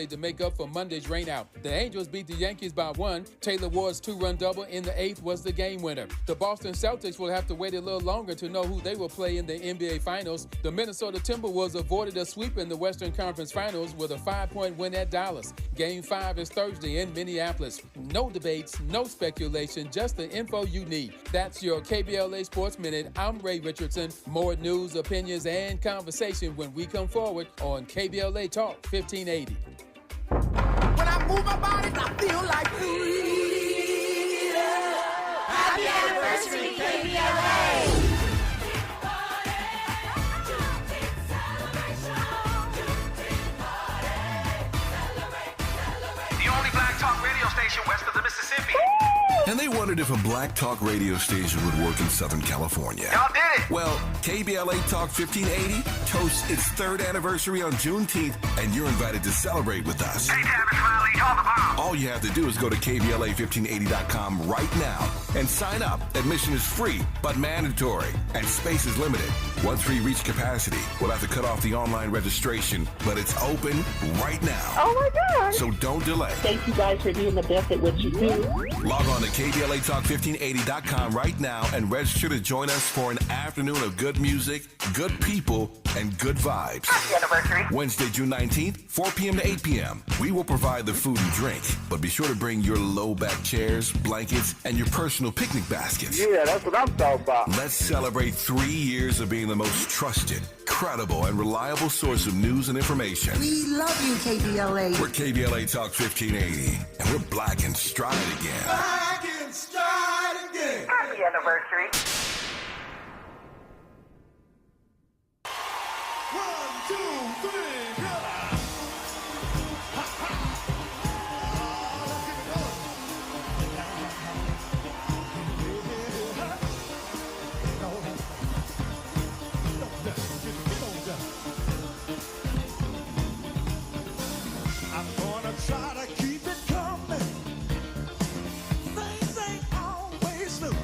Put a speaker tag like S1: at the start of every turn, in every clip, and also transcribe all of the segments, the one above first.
S1: to make up for Monday's rainout. The Angels beat the Yankees by 1. Taylor Ward's 2-run double in the 8th was the game winner. The Boston Celtics will have to wait a little longer to know who they will play in the NBA Finals. The Minnesota Timberwolves avoided a sweep in the Western Conference Finals with a 5-point win at Dallas. Game 5 is Thursday in Minneapolis. No debates, no speculation, just the info you need. That's your KBLA Sports Minute. I'm Ray Richardson. More news, opinions, and conversation when we come forward on KBLA Talk 1580.
S2: When I move my body, I feel like freedom. Happy anniversary, KBLA.
S3: The only black talk radio station west of the Mississippi.
S4: And they wondered if a black talk radio station would work in Southern California.
S3: Y'all did it!
S4: Well, KBLA Talk 1580 toasts its 3rd anniversary on Juneteenth, and you're invited to celebrate with us.
S3: Hey, Tavis Smiley, y'all the bomb!
S4: All you have to do is go to KBLA1580.com right now and sign up. Admission is free, but mandatory, and space is limited. Once we reach capacity, we'll have to cut off the online registration, but it's open right now.
S5: Oh, my God.
S4: So don't delay.
S5: Thank you guys for doing the best at what you do.
S4: Log on to KBLATalk1580.com right now and register to join us for an afternoon of good music, good people, and good vibes.
S3: Happy anniversary.
S4: Wednesday, June 19th, 4 p.m. to 8 p.m. We will provide the food and drink, but be sure to bring your low-back chairs, blankets, and your personal picnic baskets.
S6: Yeah, that's what I'm talking about.
S4: Let's celebrate 3 years of being the most trusted, credible, and reliable source of news and information.
S2: We love you, KBLA.
S4: We're KBLA Talk 1580, and we're black and stride again.
S2: Black and stride again.
S3: Happy anniversary.
S2: 1, 2, 3, go. I'm gonna try to keep it coming. Things ain't always smooth,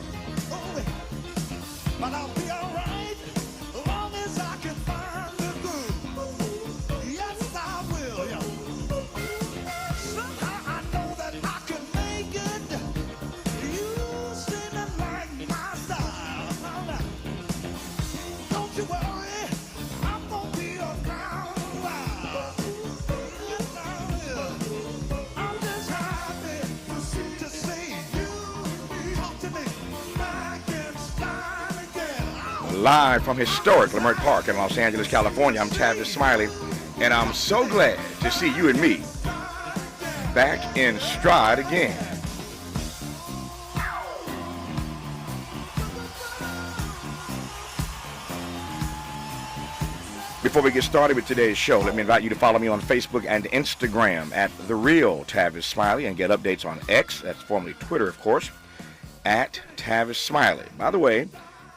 S2: but I'll be alright as long as I can find the groove. Yes, I will. Yeah. Somehow I know that I can make it. You seem to like my style. Now, don't you worry, I'm gonna be around a while. Yes, I will. I'm just happy to see you talk to me back and style again.
S7: Live from historic Leimert Park in Los Angeles, California, I'm Tavis Smiley, and I'm so glad to see you and me back in stride again. Before we get started with today's show, let me invite you to follow me on Facebook and Instagram at The Real Tavis Smiley and get updates on X, that's formerly Twitter, of course, at Tavis Smiley. By the way,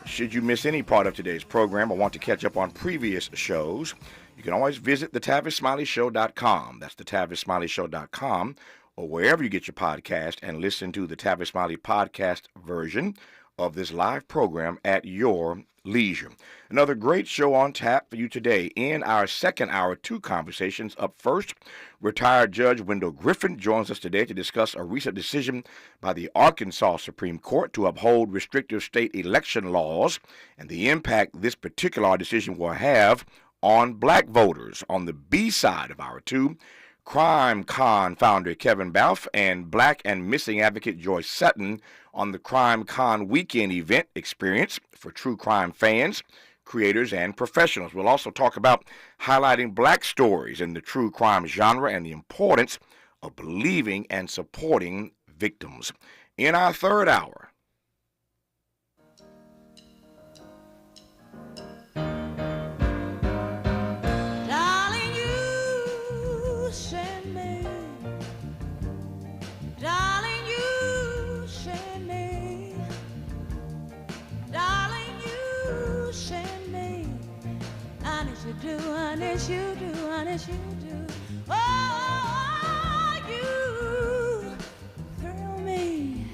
S7: should you miss any part of today's program or want to catch up on previous shows, you can always visit thetavisSmileyShow.com. That's thetavisSmileyShow.com, or wherever you get your podcast, and listen to the Tavis Smiley podcast version of this live program at your leisure. Another great show on tap for you today. In our second hour, 2 conversations. Up first, retired Judge Wendell Griffin joins us today to discuss a recent decision by the Arkansas Supreme Court to uphold restrictive state election laws and the impact this particular decision will have on black voters. On the B side of our 2, Crime Con founder Kevin Balfe and black and missing advocate Joyce Sutton on the Crime Con weekend event experience for true crime fans, creators, and professionals. We'll also talk about highlighting black stories in the true crime genre and the importance of believing and supporting victims. In our third hour,
S8: Honest you do, honest you do. Oh, you thrill me,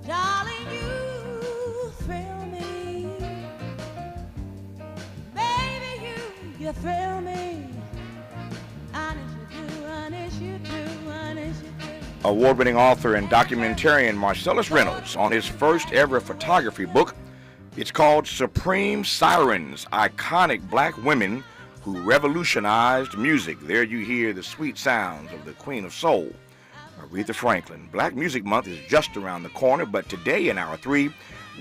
S8: darling, you thrill me, baby, you thrill me, honest you
S7: award-winning author and documentarian Marcellus Reynolds on his first ever photography book. It's called Supreme Sirens, Iconic Black Women Who Revolutionized Music. There you hear the sweet sounds of the Queen of Soul, Aretha Franklin. Black Music Month is just around the corner, but today in Hour 3,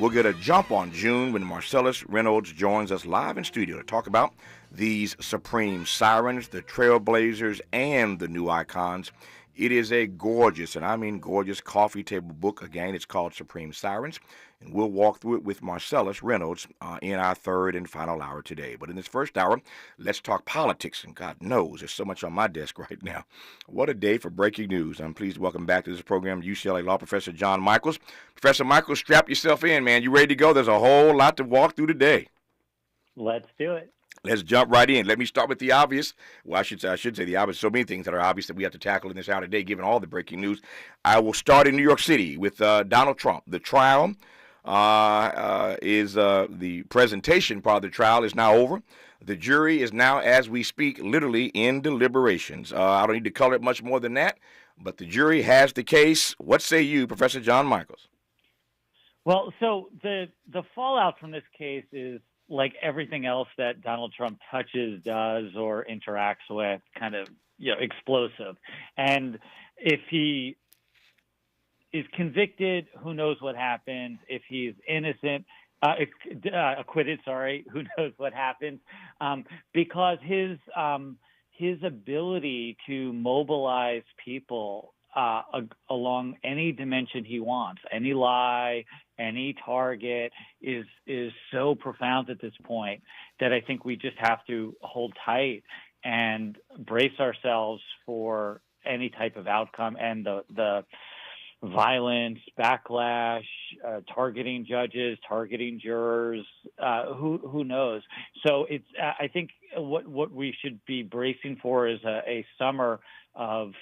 S7: we'll get a jump on June when Marcellus Reynolds joins us live in studio to talk about these Supreme Sirens, the Trailblazers, and the new icons. It is a gorgeous, and I mean gorgeous, coffee table book. Again, it's called Supreme Sirens, and we'll walk through it with Marcellus Reynolds in our third and final hour today. But in this first hour, let's talk politics, and God knows there's so much on my desk right now. What a day for breaking news. I'm pleased to welcome back to this program UCLA Law Professor John Michaels. Professor Michaels, strap yourself in, man. You ready to go? There's a whole lot to walk through today.
S6: Let's do it.
S7: Let's jump right in. Let me start with the obvious. Well, I should say the obvious. So many things that are obvious that we have to tackle in this hour today, given all the breaking news. I will start in New York City with Donald Trump. The trial the presentation part of the trial is now over. The jury is now, as we speak, literally in deliberations. I don't need to color it much more than that, but the jury has the case. What say you, Professor John Michaels?
S6: Well, so the fallout from this case is, like everything else that Donald Trump touches, does, or interacts with, kind of, explosive. And if he is convicted, who knows what happens? If he's innocent, acquitted, who knows what happens? Because his ability to mobilize people along any dimension he wants, any lie, any target is so profound at this point that I think we just have to hold tight and brace ourselves for any type of outcome, and the violence, backlash, targeting judges, targeting jurors, who knows? So it's I think what we should be bracing for is a summer of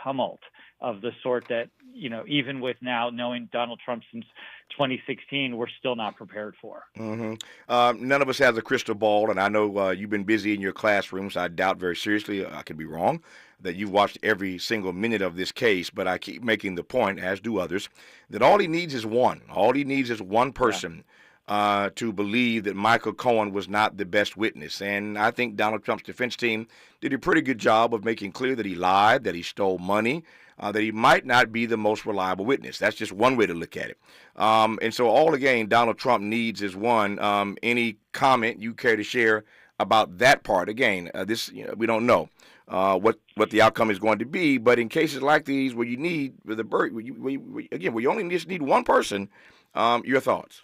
S6: tumult of the sort that, even with now knowing Donald Trump since 2016, we're still not prepared for.
S7: Mm-hmm. None of us has a crystal ball, and I know you've been busy in your classrooms. I doubt very seriously, I could be wrong, that you've watched every single minute of this case, but I keep making the point, as do others, that all he needs is one. All he needs is one person to believe that Michael Cohen was not the best witness. And I think Donald Trump's defense team did a pretty good job of making clear that he lied, that he stole money, that he might not be the most reliable witness. That's just one way to look at it. And so all, again, Donald Trump needs is one. Any comment you care to share about that part? Again, we don't know what the outcome is going to be, but in cases like these where you need where you only just need one person, your thoughts?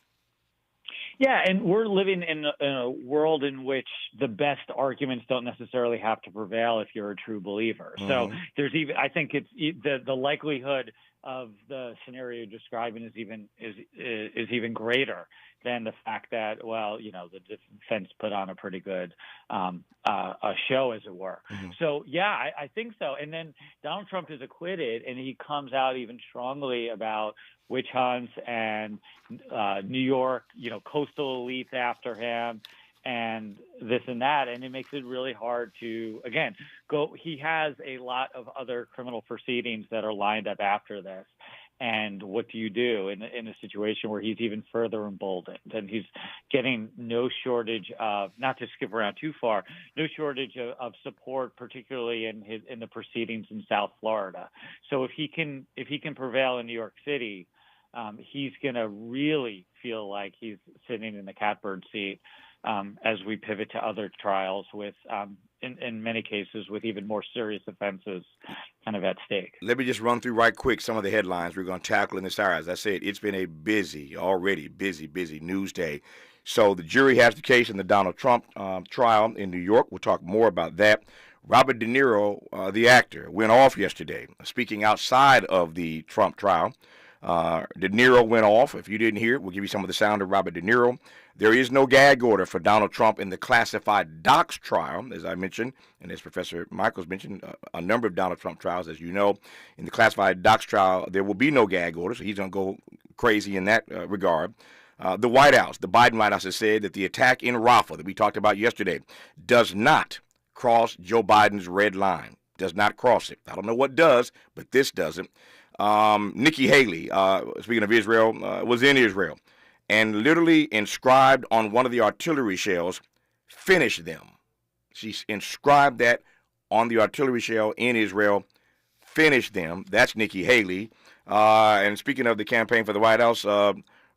S6: Yeah, and we're living in a world in which the best arguments don't necessarily have to prevail if you're a true believer. Mm-hmm. So there's I think it's the likelihood of the scenario you're describing is even greater than the fact that, the defense put on a pretty good a show, as it were. Mm-hmm. So, yeah, I think so. And then Donald Trump is acquitted, and he comes out even strongly about witch hunts and New York, coastal elites after him and this and that. And it makes it really hard to, again, go. He has a lot of other criminal proceedings that are lined up after this. And what do you do in a situation where he's even further emboldened and he's getting no shortage of, not to skip around too far, no shortage of support, particularly in the proceedings in South Florida. So if he can prevail in New York City, he's going to really feel like he's sitting in the catbird seat as we pivot to other trials with, in many cases, with even more serious offenses kind of at stake.
S7: Let me just run through right quick some of the headlines we're going to tackle in this hour. As I said, it's been a already busy news day. So the jury has the case in the Donald Trump trial in New York. We'll talk more about that. Robert De Niro, the actor, went off yesterday, speaking outside of the Trump trial. De Niro went off. If you didn't hear it, we'll give you some of the sound of Robert De Niro. There is no gag order for Donald Trump in the classified docs trial, as I mentioned, and as Professor Michaels mentioned, a number of Donald Trump trials, as you know. In the classified docs trial, there will be no gag order, so he's going to go crazy in that regard. The White House, the Biden White House, has said that the attack in Rafah that we talked about yesterday does not cross Joe Biden's red line. does not cross it. I don't know what does, but this doesn't. Nikki Haley, speaking of Israel, was in Israel and literally inscribed on one of the artillery shells, "Finish them." She inscribed that on the artillery shell in Israel, "Finish them." That's Nikki Haley. And speaking of the campaign for the White House,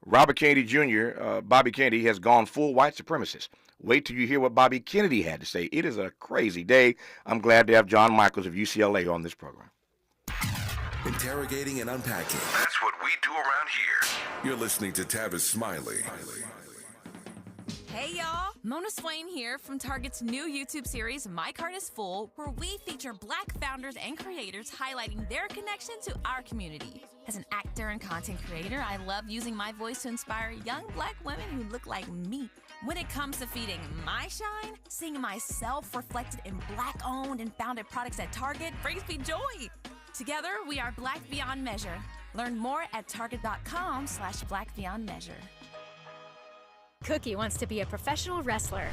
S7: Robert Kennedy Jr., Bobby Kennedy, has gone full white supremacist. Wait till you hear what Bobby Kennedy had to say. It is a crazy day. I'm glad to have John Michaels of UCLA on this program.
S4: Interrogating and unpacking.
S3: That's what we do around here.
S4: You're listening to Tavis Smiley.
S9: Hey y'all, Mona Swain here from Target's new YouTube series, My Cart is Full, where we feature Black founders and creators highlighting their connection to our community. As an actor and content creator, I love using my voice to inspire young Black women who look like me. When it comes to feeding my shine, seeing myself reflected in Black-owned and founded products at Target brings me joy. Together, we are Black Beyond Measure. Learn more at target.com/Black Beyond Measure.
S10: Cookie wants to be a professional wrestler.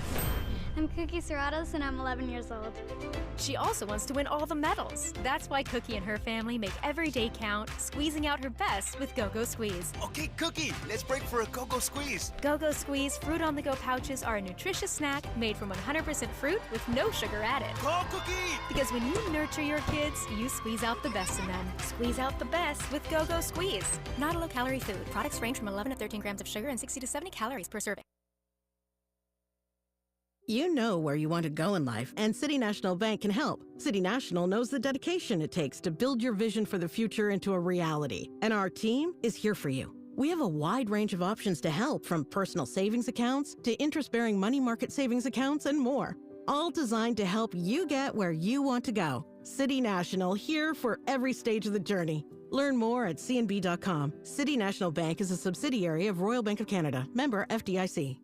S11: I'm Cookie Serratos and I'm 11 years old.
S10: She also wants to win all the medals. That's why Cookie and her family make every day count, squeezing out her best with Go-Go Squeeze.
S12: Okay, Cookie, let's break for a Go-Go Squeeze.
S10: Go-Go Squeeze fruit-on-the-go pouches are a nutritious snack made from 100% fruit with no sugar added.
S12: Go, Cookie!
S10: Because when you nurture your kids, you squeeze out the best in them. Squeeze out the best with Go-Go Squeeze. Not a low-calorie food. Products range from 11 to 13 grams of sugar and 60 to 70 calories per serving.
S13: You know where you want to go in life, and City National Bank can help. City National knows the dedication it takes to build your vision for the future into a reality, and our team is here for you. We have a wide range of options to help, from personal savings accounts to interest-bearing money market savings accounts and more, all designed to help you get where you want to go. City National, here for every stage of the journey. Learn more at cnb.com. City National Bank is a subsidiary of Royal Bank of Canada, member FDIC.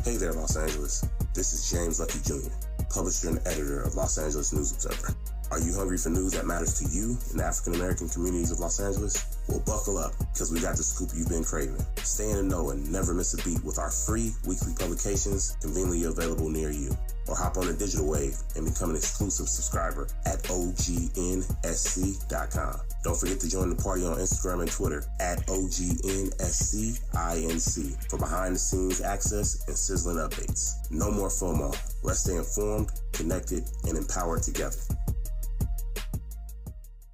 S14: Hey there, Los Angeles. This is James Lucky Jr., publisher and editor of Los Angeles News Observer. Are you hungry for news that matters to you in the African-American communities of Los Angeles? Well, buckle up, because we got the scoop you've been craving. Stay in the know and never miss a beat with our free weekly publications conveniently available near you. Or hop on the digital wave and become an exclusive subscriber at OGNSC.com. Don't forget to join the party on Instagram and Twitter at OGNSCINC for behind-the-scenes access and sizzling updates. No more FOMO. Let's stay informed, connected, and empowered together.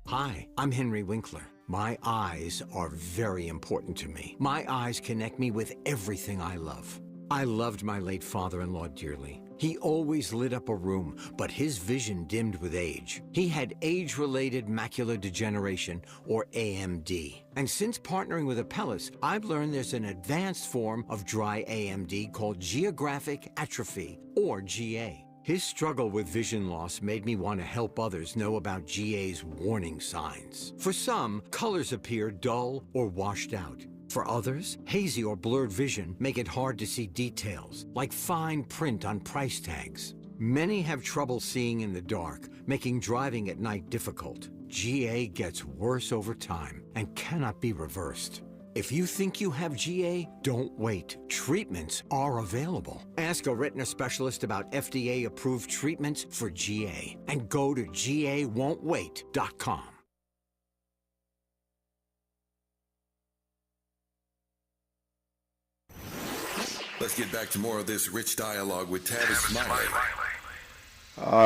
S15: Hi, I'm Henry Winkler. My eyes are very important to me. My eyes connect me with everything I love. I loved my late father-in-law dearly. He always lit up a room, but his vision dimmed with age. He had age-related macular degeneration, or AMD. And since partnering with Apellis, I've learned there's an advanced form of dry AMD called geographic atrophy, or GA. His struggle with vision loss made me want to help others know about GA's warning signs. For some, colors appear dull or washed out. For others, hazy or blurred vision make it hard to see details, like fine print on price tags. Many have trouble seeing in the dark, making driving at night difficult. GA gets worse over time and cannot be reversed. If you think you have GA, don't wait. Treatments are available. Ask a retina specialist about FDA-approved treatments for GA and go to GAWon'tWait.com.
S4: Let's get back to more of this rich dialogue with Tavis Smiley.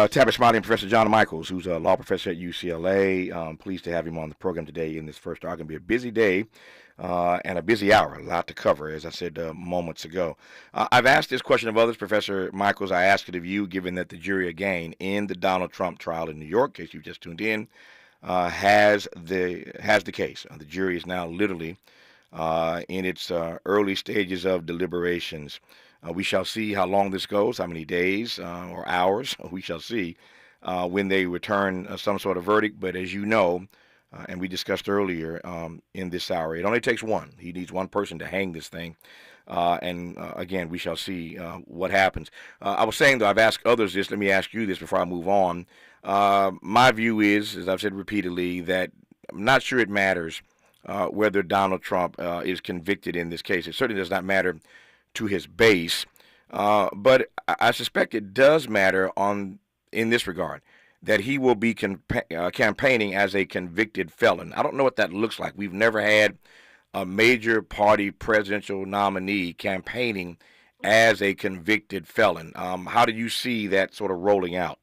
S7: Tavis Smiley and Professor John Michaels, who's a law professor at UCLA. Pleased to have him on the program today in this first hour. Going to be a busy day and a busy hour. A lot to cover, as I said moments ago. I've asked this question of others. Professor Michaels, I ask it of you, given that the jury again in the Donald Trump trial in New York, in case you've just tuned in, has the case. The jury is now literally in its early stages of deliberations. We shall see how long this goes, how many days or hours. We shall see when they return some sort of verdict. But as you know, and we discussed earlier in this hour, it only takes one. He needs one person to hang this thing. Again, we shall see what happens. I was saying, though, I've asked others this. Let me ask you this before I move on. My view is, as I've said repeatedly, that I'm not sure it matters whether Donald Trump is convicted in this case. It certainly does not matter to his base, but I suspect it does matter in this regard, that he will be campaigning as a convicted felon. I don't know what that looks like. We've never had a major party presidential nominee campaigning as a convicted felon. How do you see that sort of rolling out?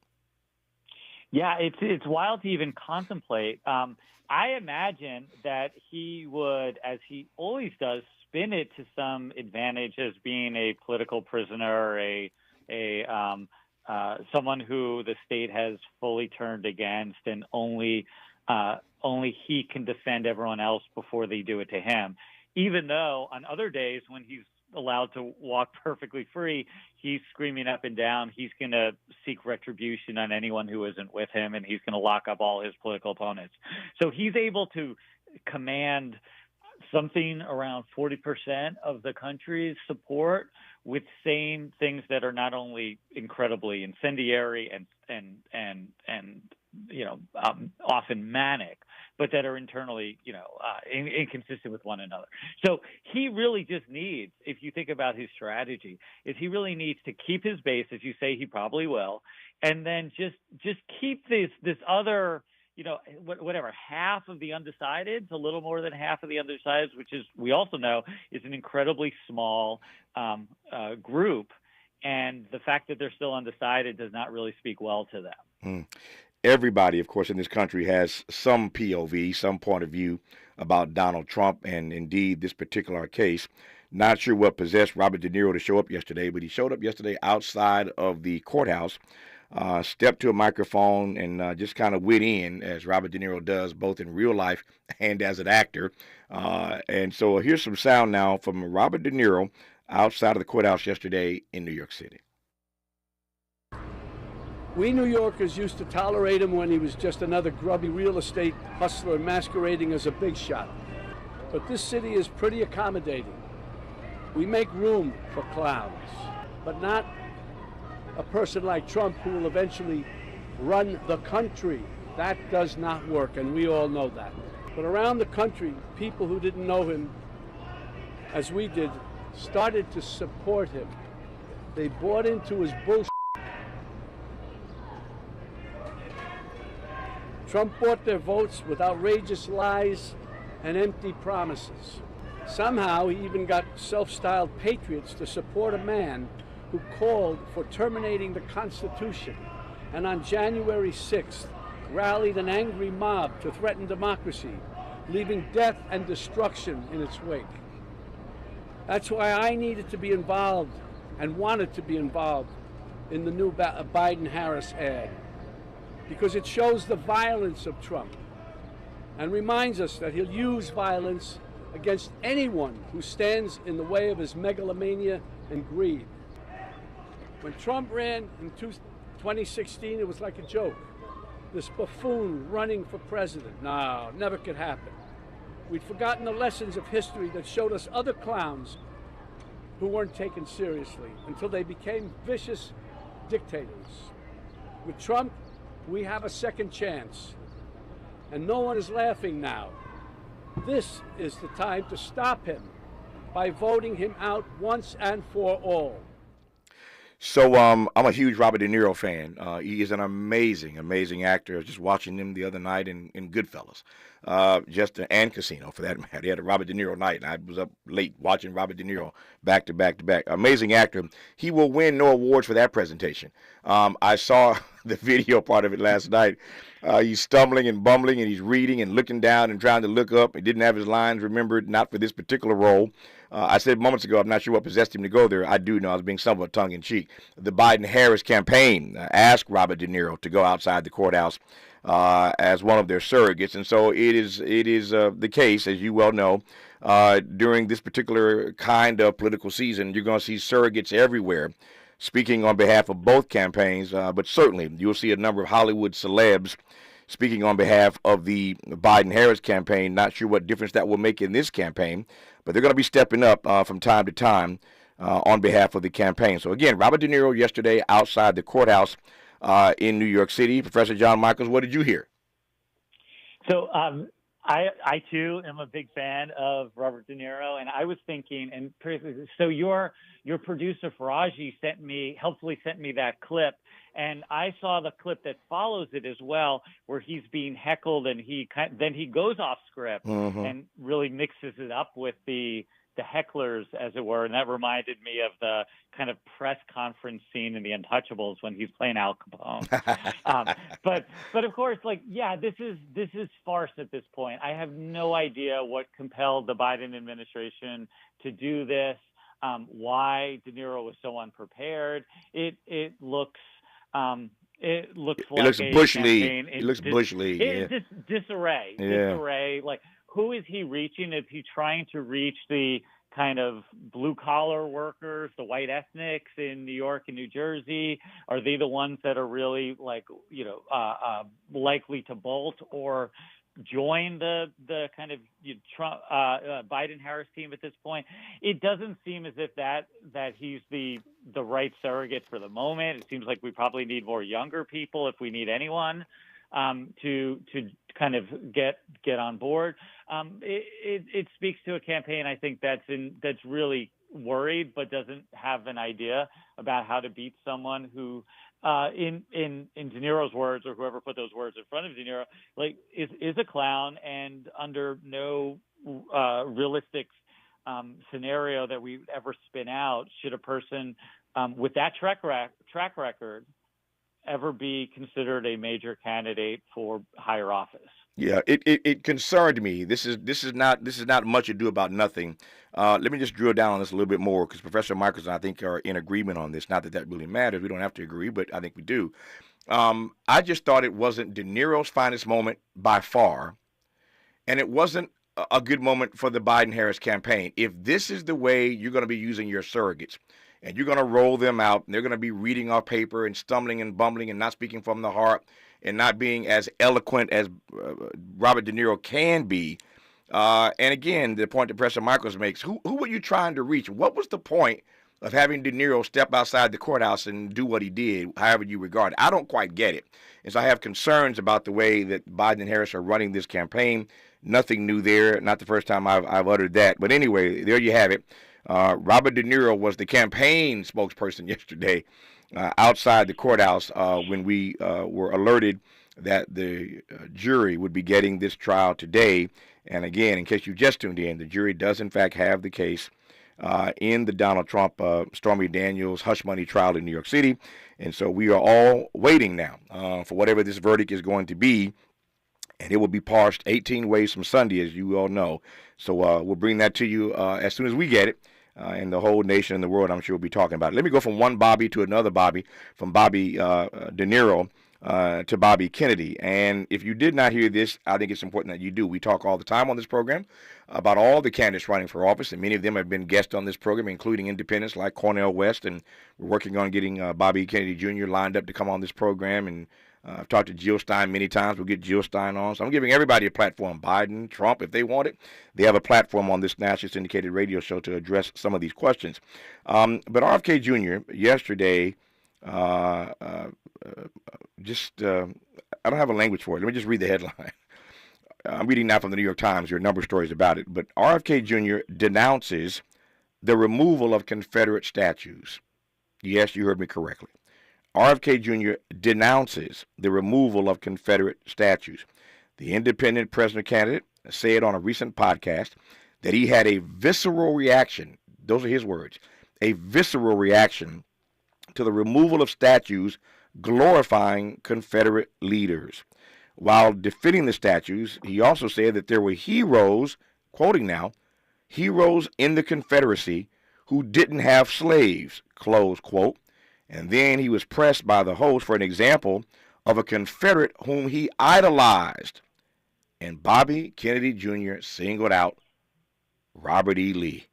S6: Yeah, it's wild to even contemplate. I imagine that he would, as he always does, spin it to some advantage as being a political prisoner, someone who the state has fully turned against, and only he can defend everyone else before they do it to him. Even though on other days when he's allowed to walk perfectly free, he's screaming up and down he's going to seek retribution on anyone who isn't with him, and he's going to lock up all his political opponents. So he's able to command something around 40% of the country's support with saying things that are not only incredibly incendiary and often manic, but that are internally, inconsistent with one another. So he really just needs, if you think about his strategy, is he really needs to keep his base, as you say he probably will, and then just keep this other, whatever, half of the undecideds, a little more than half of the undecideds, which is, we also know, is an incredibly small group. And the fact that they're still undecided does not really speak well to them.
S7: Everybody, of course, in this country has some POV, some point of view about Donald Trump, and indeed this particular case. Not sure what possessed Robert De Niro to show up yesterday, but he showed up yesterday outside of the courthouse, stepped to a microphone, and just kind of went in, as Robert De Niro does, both in real life and as an actor. And so here's some sound now from Robert De Niro outside of the courthouse yesterday in New York City.
S16: We New Yorkers used to tolerate him when he was just another grubby real estate hustler masquerading as a big shot. But this city is pretty accommodating. We make room for clowns, but not a person like Trump who will eventually run the country. That does not work, and we all know that. But around the country, people who didn't know him as we did started to support him. They bought into his bullshit. Trump bought their votes with outrageous lies and empty promises. Somehow he even got self-styled patriots to support a man who called for terminating the Constitution, and on January 6th rallied an angry mob to threaten democracy, leaving death and destruction in its wake. That's why I needed to be involved and wanted to be involved in the new Biden-Harris ad, because it shows the violence of Trump and reminds us that he'll use violence against anyone who stands in the way of his megalomania and greed. When Trump ran in 2016, it was like a joke. This buffoon running for president. No, never could happen. We'd forgotten the lessons of history that showed us other clowns who weren't taken seriously until they became vicious dictators. With Trump, we have a second chance, and no one is laughing now. This is the time to stop him by voting him out once and for all.
S7: So I'm a huge Robert De Niro fan. He is an amazing, amazing actor. I was just watching him the other night in Goodfellas, and Casino for that matter. He had a Robert De Niro night, and I was up late watching Robert De Niro back to back to back. Amazing actor. He will win no awards for that presentation. I saw the video part of it last night. He's stumbling and bumbling, and he's reading and looking down and trying to look up. He didn't have his lines remembered, not for this particular role. I said moments ago, I'm not sure what possessed him to go there. I do know I was being somewhat tongue-in-cheek. The Biden-Harris campaign asked Robert De Niro to go outside the courthouse as one of their surrogates. And so it is the case, as you well know, during this particular kind of political season, you're going to see surrogates everywhere speaking on behalf of both campaigns, but certainly you'll see a number of Hollywood celebs speaking on behalf of the Biden-Harris campaign. Not sure what difference that will make in this campaign, but they're going to be stepping up from time to time on behalf of the campaign. So again, Robert De Niro yesterday outside the courthouse in New York City. Professor John Michaels, what did you hear?
S6: So I too am a big fan of Robert De Niro, and I was thinking, so your producer Faraji helpfully sent me that clip, And I saw the clip that follows it as well, where he's being heckled, and then he goes off script and really mixes it up with the hecklers, as it were. And that reminded me of the kind of press conference scene in The Untouchables when he's playing Al Capone. But of course, this is farce at this point. I have no idea what compelled the Biden administration to do this. Why De Niro was so unprepared. It looks
S7: Bush League. It looks Bush League.
S6: It's just disarray.
S7: Yeah.
S6: Disarray. Like, who is he reaching? Is he trying to reach the kind of blue collar workers, the white ethnics in New York and New Jersey? Are they the ones that are really likely to bolt or join the kind of Trump Biden-Harris team at this point? It doesn't seem as if that he's the right surrogate for the moment. It seems like we probably need more younger people, if we need anyone, to kind of get on board. It speaks to a campaign, I think, that's really worried but doesn't have an idea about how to beat someone who, in De Niro's words, or whoever put those words in front of De Niro, is a clown, and under no realistic scenario that we would ever spin out should a person with that track record ever be considered a major candidate for higher office.
S7: Yeah, it concerned me. This is not much ado about nothing. Let me just drill down on this a little bit more, because Professor Michaels and I think are in agreement on this. Not that really matters. We don't have to agree, but I think we do. I just thought it wasn't De Niro's finest moment by far, and it wasn't a good moment for the Biden-Harris campaign. If this is the way you're going to be using your surrogates, and you're going to roll them out, and they're going to be reading off paper and stumbling and bumbling and not speaking from the heart and not being as eloquent as Robert De Niro can be. And again, the point that Professor Michaels makes, who were you trying to reach? What was the point of having De Niro step outside the courthouse and do what he did, however you regard it? I don't quite get it. And so I have concerns about the way that Biden and Harris are running this campaign. Nothing new there. Not the first time I've uttered that. But anyway, there you have it. Robert De Niro was the campaign spokesperson yesterday outside the courthouse when we were alerted that the jury would be getting this trial today. And again, in case you just tuned in, the jury does in fact have the case in the Donald Trump Stormy Daniels hush money trial in New York City. And so we are all waiting now for whatever this verdict is going to be. And it will be parsed 18 ways from Sunday, as you all know. So we'll bring that to you as soon as we get it. And the whole nation and the world, I'm sure, will be talking about it. Let me go from one Bobby to another Bobby, from Bobby De Niro to Bobby Kennedy. And if you did not hear this, I think it's important that you do. We talk all the time on this program about all the candidates running for office, and many of them have been guests on this program, including independents like Cornel West. And we're working on getting Bobby Kennedy Jr. lined up to come on this program. And I've talked to Jill Stein many times. We'll get Jill Stein on. So I'm giving everybody a platform. Biden, Trump, if they want it, they have a platform on this nationally syndicated radio show to address some of these questions. But RFK Jr. yesterday, I don't have a language for it. Let me just read the headline. I'm reading now from the New York Times. There are a number of stories about it. But RFK Jr. denounces the removal of Confederate statues. Yes, you heard me correctly. RFK Jr. denounces the removal of Confederate statues. The independent president candidate said on a recent podcast that he had a visceral reaction, those are his words, a visceral reaction to the removal of statues glorifying Confederate leaders. While defending the statues, he also said that there were heroes, quoting now, heroes in the Confederacy who didn't have slaves, close quote. And then he was pressed by the host for an example of a Confederate whom he idolized. And Bobby Kennedy Jr. singled out Robert E. Lee,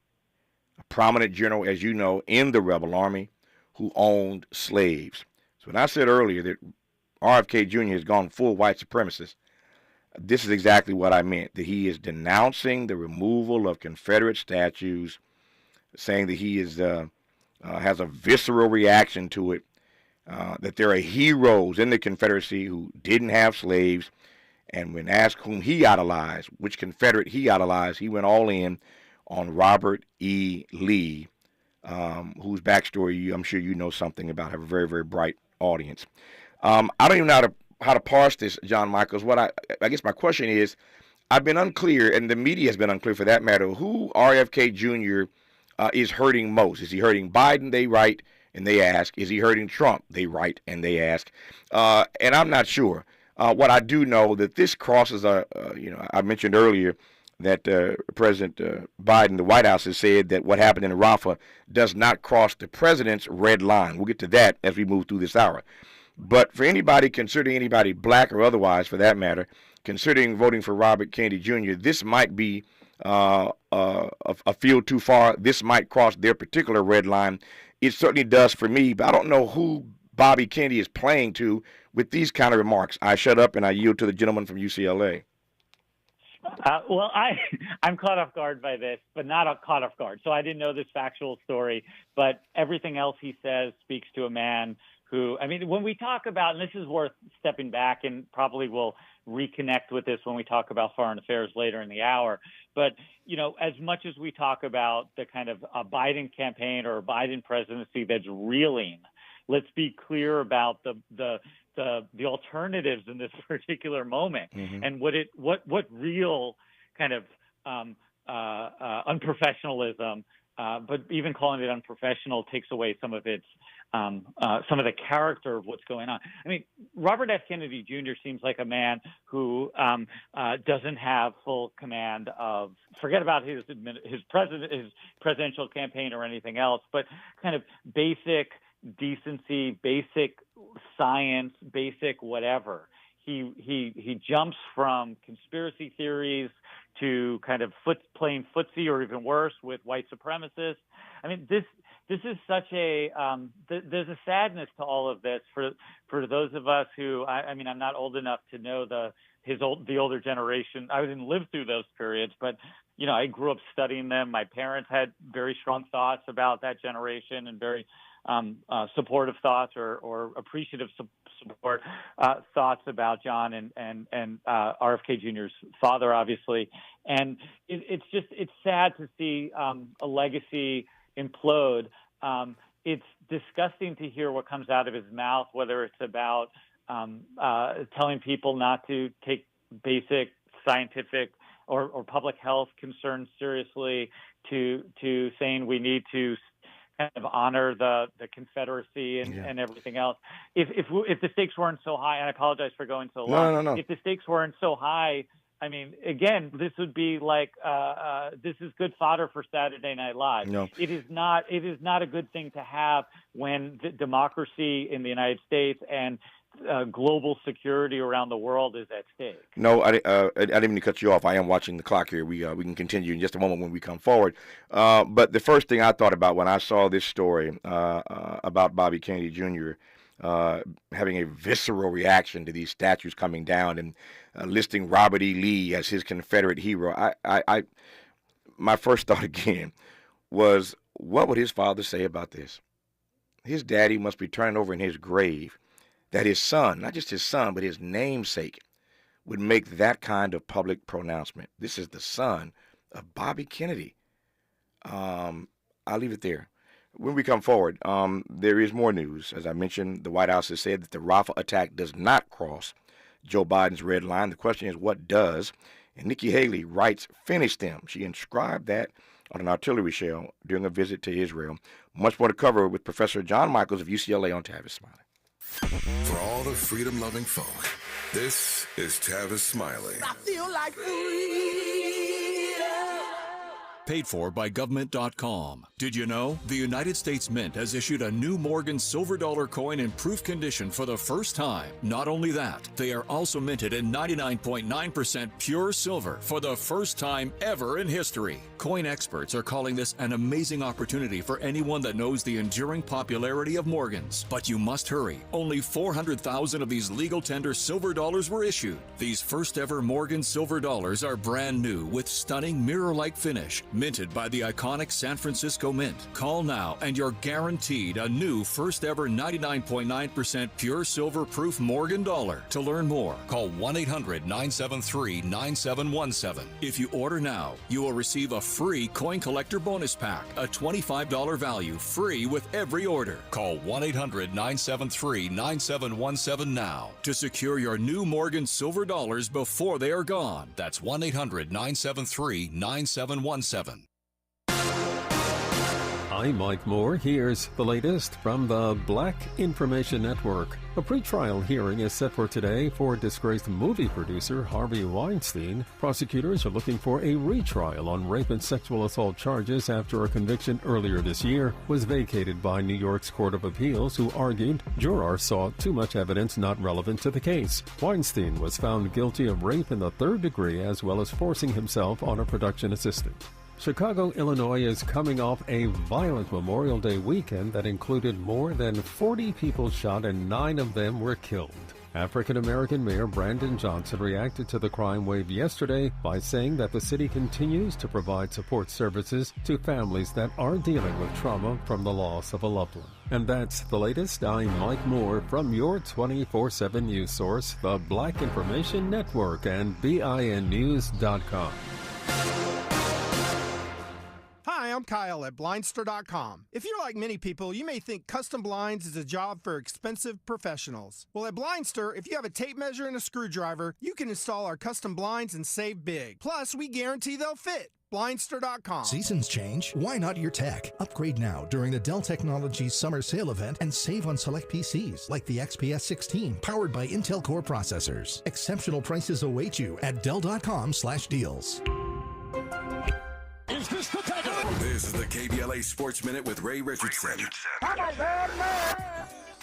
S7: a prominent general, as you know, in the rebel army who owned slaves. So when I said earlier that RFK Jr. has gone full white supremacist, this is exactly what I meant, that he is denouncing the removal of Confederate statues, saying that he is has a visceral reaction to it, that there are heroes in the Confederacy who didn't have slaves. And when asked whom he idolized, which Confederate he idolized, he went all in on Robert E. Lee, whose backstory I'm sure you know something about, have a very, very bright audience. I don't even know how to parse this, John Michaels. What I guess my question is, I've been unclear, and the media has been unclear for that matter, who RFK Jr. Is hurting most. Is he hurting Biden? They write and they ask. Is he hurting Trump? They write and they ask. And I'm not sure. What I do know that this crosses I mentioned earlier that President Biden, the White House, has said that what happened in Rafah does not cross the president's red line. We'll get to that as we move through this hour. But for anybody, considering anybody black or otherwise for that matter, considering voting for Robert Kennedy Jr., this might be a field too far. This might cross their particular red line. It certainly does for me, but I don't know who Bobby Kennedy is playing to with these kind of remarks. I shut up and I yield to the gentleman from UCLA.
S6: Well, I'm caught off guard by this, but not caught off guard. So I didn't know this factual story, but everything else he says speaks to a man who, I mean, when we talk about, and this is worth stepping back and probably we'll reconnect with this when we talk about foreign affairs later in the hour. But, you know, as much as we talk about the kind of a Biden campaign or a Biden presidency that's reeling, let's be clear about the alternatives in this particular moment and what real kind of unprofessionalism, but even calling it unprofessional takes away some of its some of the character of what's going on. I mean, Robert F. Kennedy Jr. seems like a man who doesn't have full command of, forget about his presidential campaign or anything else, but kind of basic decency, basic science, basic whatever. He jumps from conspiracy theories to kind of playing footsie or even worse with white supremacists. I mean, this is such a there's a sadness to all of this for those of us who I mean, I'm not old enough to know the older generation. I didn't live through those periods, but you know, I grew up studying them. My parents had very strong thoughts about that generation and very supportive thoughts or appreciative support thoughts about John and RFK Jr.'s father, obviously. And it's sad to see a legacy implode. It's disgusting to hear what comes out of his mouth, whether it's about telling people not to take basic scientific or public health concerns seriously, to saying we need to kind of honor the Confederacy and everything else. If the stakes weren't so high, and I apologize for going so long. No. If the stakes weren't so high, I mean, again, this would be like this is good fodder for Saturday Night Live. No. It is not a good thing to have when the democracy in the United States and global security around the world is at stake. No,
S7: I didn't mean to cut you off. I am watching the clock here. We can continue in just a moment when we come forward. But the first thing I thought about when I saw this story about Bobby Kennedy Jr. Having a visceral reaction to these statues coming down and listing Robert E. Lee as his Confederate hero, my first thought again was, what would his father say about this? His daddy must be turning over in his grave that his son, not just his son, but his namesake, would make that kind of public pronouncement. This is the son of Bobby Kennedy. I'll leave it there. When we come forward, there is more news. As I mentioned, the White House has said that the Rafah attack does not cross Joe Biden's red line. The question is, what does? And Nikki Haley writes, finish them. She inscribed that on an artillery shell during a visit to Israel. Much more to cover with Professor John Michaels of UCLA on Tavis Smiley.
S4: For all the freedom-loving folk, this is Tavis Smiley.
S2: I feel like freedom.
S17: Paid for by government.com. Did you know? The United States Mint has issued a new Morgan silver dollar coin in proof condition for the first time. Not only that, they are also minted in 99.9% pure silver for the first time ever in history. Coin experts are calling this an amazing opportunity for anyone that knows the enduring popularity of Morgans. But you must hurry. Only 400,000 of these legal tender silver dollars were issued. These first ever Morgan silver dollars are brand new with stunning mirror-like finish, minted by the iconic San Francisco Mint. Call now and you're guaranteed a new first ever 99.9% pure silver proof Morgan dollar. To learn more, call 1-800-973-9717. If you order now, you will receive a free coin collector bonus pack, a $25 value, free with every order. Call 1-800-973-9717 now to secure your new Morgan silver dollars before they are gone. That's 1-800-973-9717.
S18: I'm Mike Moore. Here's the latest from the Black Information Network. A pretrial hearing is set for today for disgraced movie producer Harvey Weinstein. Prosecutors are looking for a retrial on rape and sexual assault charges after a conviction earlier this year was vacated by New York's Court of Appeals, who argued jurors saw too much evidence not relevant to the case. Weinstein was found guilty of rape in the third degree as well as forcing himself on a production assistant. Chicago, Illinois is coming off a violent Memorial Day weekend that included more than 40 people shot and 9 of them were killed. African-American Mayor Brandon Johnson reacted to the crime wave yesterday by saying that the city continues to provide support services to families that are dealing with trauma from the loss of a loved one. And that's the latest. I'm Mike Moore from your 24/7 news source, the Black Information Network and BINnews.com.
S19: Hi, I'm Kyle at Blindster.com. If you're like many people, you may think custom blinds is a job for expensive professionals. Well, at Blindster, if you have a tape measure and a screwdriver, you can install our custom blinds and save big. Plus, we guarantee they'll fit. Blindster.com.
S20: Seasons change. Why not your tech? Upgrade now during the Dell Technologies Summer Sale event and save on select PCs like the XPS 16 powered by Intel Core processors. Exceptional prices await you at Dell.com/deals.
S4: Is this the tackle? This is the KBLA Sports Minute with Ray Richardson.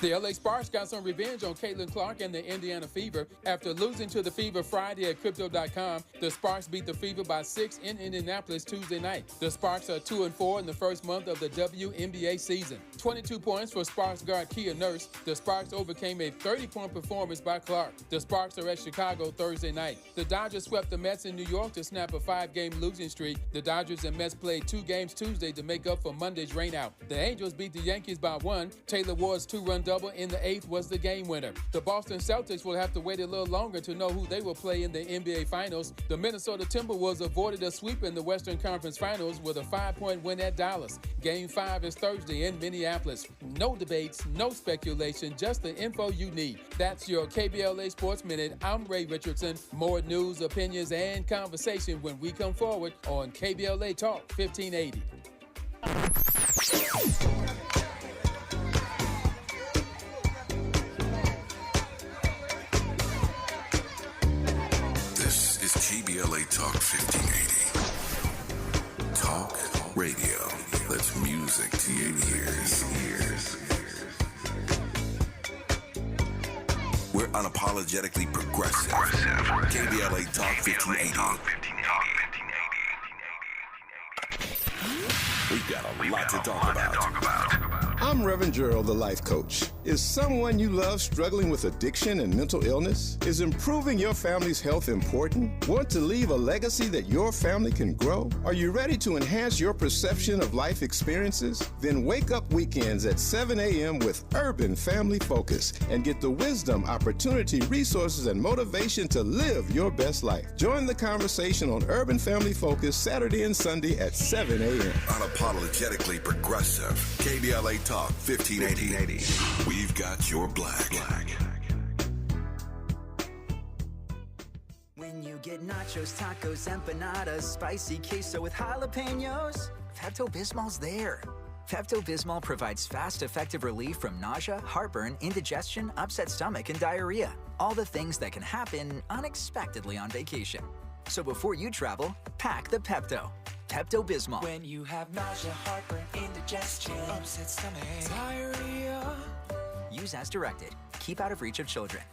S1: The LA Sparks got some revenge on Caitlin Clark and the Indiana Fever. After losing to the Fever Friday at Crypto.com, the Sparks beat the Fever by 6 in Indianapolis Tuesday night. The Sparks are 2-4 in the first month of the WNBA season. 22 points for Sparks guard Kia Nurse. The Sparks overcame a 30-point performance by Clark. The Sparks are at Chicago Thursday night. The Dodgers swept the Mets in New York to snap a 5-game losing streak. The Dodgers and Mets played 2 games Tuesday to make up for Monday's rainout. The Angels beat the Yankees by 1. Taylor Ward's 2-run double in the 8th was the game winner. The Boston Celtics will have to wait a little longer to know who they will play in the NBA Finals. The Minnesota Timberwolves avoided a sweep in the Western Conference Finals with a 5-point win at Dallas. Game 5 is Thursday in Minneapolis. No debates, no speculation, just the info you need. That's your KBLA Sports Minute. I'm Ray Richardson. More news, opinions, and conversation when we come forward on KBLA Talk 1580.
S4: KBLA Talk 1580. Talk radio. That's music to your ears. We're unapologetically progressive. KBLA Talk 1580. We've got a lot to talk about.
S21: I'm Reverend Gerald, the life coach. Is someone you love struggling with addiction and mental illness? Is improving your family's health important? Want to leave a legacy that your family can grow? Are you ready to enhance your perception of life experiences? Then wake up weekends at 7 a.m. with Urban Family Focus and get the wisdom, opportunity, resources, and motivation to live your best life. Join the conversation on Urban Family Focus Saturday and Sunday at 7 a.m.
S4: Unapologetically progressive. KBLA Talk 1580. We've got your black.
S22: When you get nachos, tacos, empanadas, spicy queso with jalapenos, Pepto-Bismol's there. Pepto-Bismol provides fast, effective relief from nausea, heartburn, indigestion, upset stomach, and diarrhea. All the things that can happen unexpectedly on vacation. So before you travel, pack the Pepto. Pepto-Bismol.
S2: When you have nausea, heartburn, indigestion, upset stomach, diarrhea.
S22: Use as directed. Keep out of reach of children.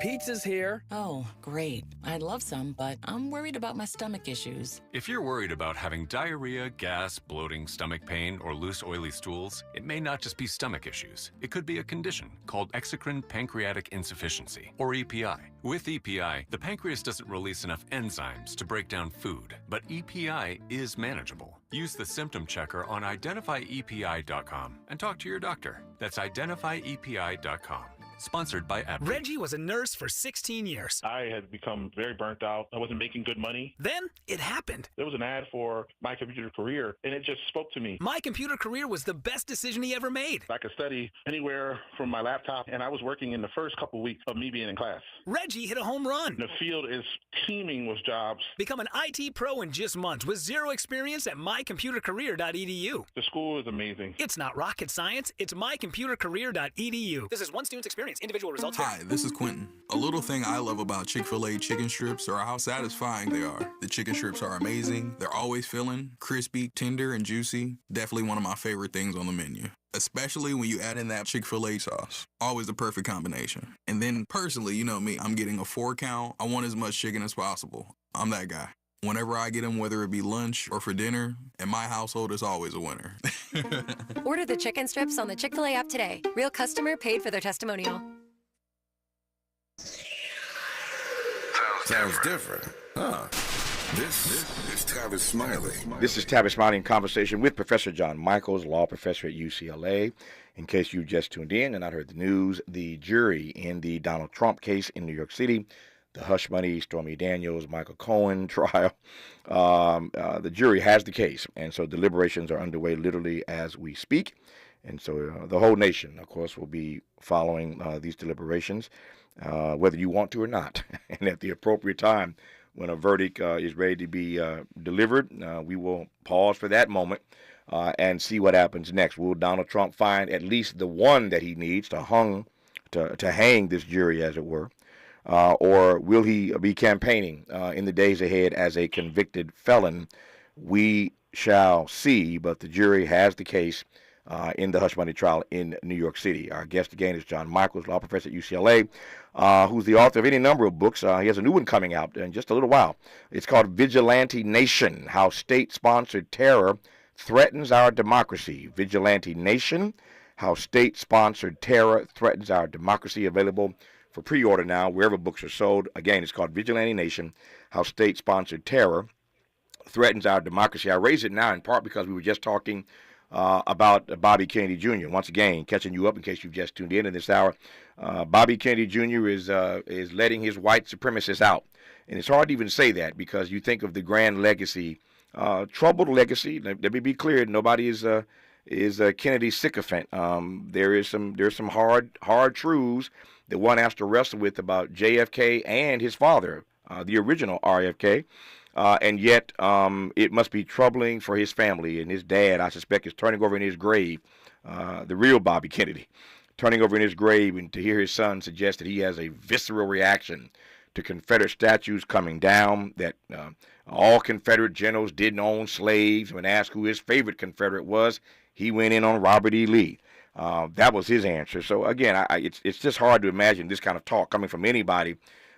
S5: Pizza's here.
S8: Oh, great. I'd love some, but I'm worried about my stomach issues.
S23: If you're worried about having diarrhea, gas, bloating, stomach pain, or loose oily stools, it may not just be stomach issues. It could be a condition called exocrine pancreatic insufficiency, or EPI. With EPI, the pancreas doesn't release enough enzymes to break down food, but EPI is manageable. Use the symptom checker on identifyepi.com and talk to your doctor. That's identifyepi.com. Sponsored by Abbott.
S24: Reggie was a nurse for 16 years.
S25: I had become very burnt out. I wasn't making good money.
S24: Then it happened.
S25: There was an ad for My Computer Career, and it just spoke to me.
S24: My Computer Career was the best decision he ever made.
S25: I could study anywhere from my laptop, and I was working in the first couple weeks of me being in class.
S24: Reggie hit a home run.
S25: The field is teeming with jobs.
S24: Become an IT pro in just months with zero experience at mycomputercareer.edu.
S25: The school is amazing.
S24: It's not rocket science. It's mycomputercareer.edu. This is one student's experience. Individual results.
S26: Hi, this is Quentin. A little thing I love about Chick-fil-A chicken strips are how satisfying they are. The chicken strips are amazing. They're always filling, crispy, tender, and juicy. Definitely one of my favorite things on the menu. Especially when you add in that Chick-fil-A sauce. Always the perfect combination. And then personally, you know me, I'm getting a 4-count. I want as much chicken as possible. I'm that guy. Whenever I get them, whether it be lunch or for dinner, in my household, it's always a winner.
S27: Order the chicken strips on the Chick-fil-A app today. Real customer paid for their testimonial.
S4: Sounds different. Huh. This is Tavis Smiley.
S7: This is Tavis Smiley in conversation with Professor John Michaels, law professor at UCLA. In case you just tuned in and not heard the news, the jury in the Donald Trump case in New York City, the hush money, Stormy Daniels, Michael Cohen trial, the jury has the case. And so deliberations are underway literally as we speak. And so the whole nation, of course, will be following these deliberations, whether you want to or not. And at the appropriate time, when a verdict is ready to be delivered, we will pause for that moment and see what happens next. Will Donald Trump find at least the one that he needs to hang this jury, as it were? Or will he be campaigning in the days ahead as a convicted felon? We shall see, but the jury has the case in the hush money trial in New York City. Our guest again is John Michaels, law professor at UCLA, who's the author of any number of books. He has a new one coming out in just a little while. It's called Vigilante Nation, How State-Sponsored Terror Threatens Our Democracy. Vigilante Nation, How State-Sponsored Terror Threatens Our Democracy. Available for pre-order now wherever books are sold. Again, it's called Vigilante Nation, How State-Sponsored Terror Threatens Our Democracy. I raise it now in part because we were just talking about Bobby Kennedy Jr. Once again, catching you up in case you've just tuned in this hour. Bobby Kennedy Jr. is letting his white supremacists out. And it's hard to even say that because you think of the grand legacy, troubled legacy. Let me be clear, nobody is Kennedy sycophant. There's some hard truths that one has to wrestle with about JFK and his father, the original RFK. And yet it must be troubling for his family, and his dad, I suspect, is turning over in his grave, the real Bobby Kennedy, turning over in his grave, and to hear his son suggest that he has a visceral reaction to Confederate statues coming down, that all Confederate generals didn't own slaves. When asked who his favorite Confederate was, he went in on Robert E. Lee. That was his answer. So, again, it's just hard to imagine this kind of talk coming from anybody,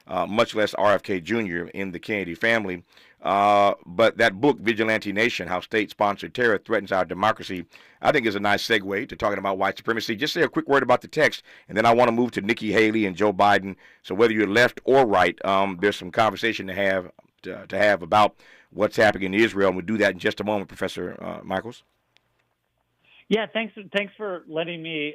S7: much less RFK Jr. in the Kennedy family. But that book, Vigilante Nation, How State-Sponsored Terror Threatens Our Democracy, I think is a nice segue to talking about white supremacy. Just say a quick word about the text, and then I want to move to Nikki Haley and Joe Biden. So whether you're left or right, there's some conversation to have about what's happening in Israel, and we'll do that in just a moment, Professor Michaels.
S6: Yeah, thanks for letting me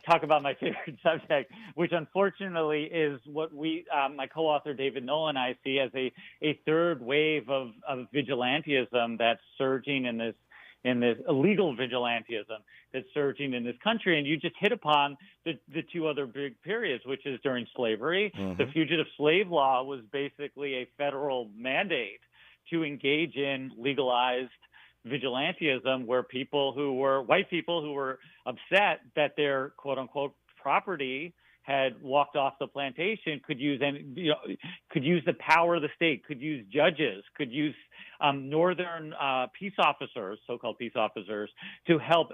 S6: talk about my favorite subject, which unfortunately is what my co-author David Nolan and I see as a third wave of vigilantism that's surging in this illegal vigilantism that's surging in this country. And you just hit upon the two other big periods, which is during slavery. Mm-hmm. The Fugitive Slave Law was basically a federal mandate to engage in legalized vigilantism, where white people who were upset that their quote unquote property had walked off the plantation could use the power of the state, could use judges, could use northern peace officers, so-called peace officers, to help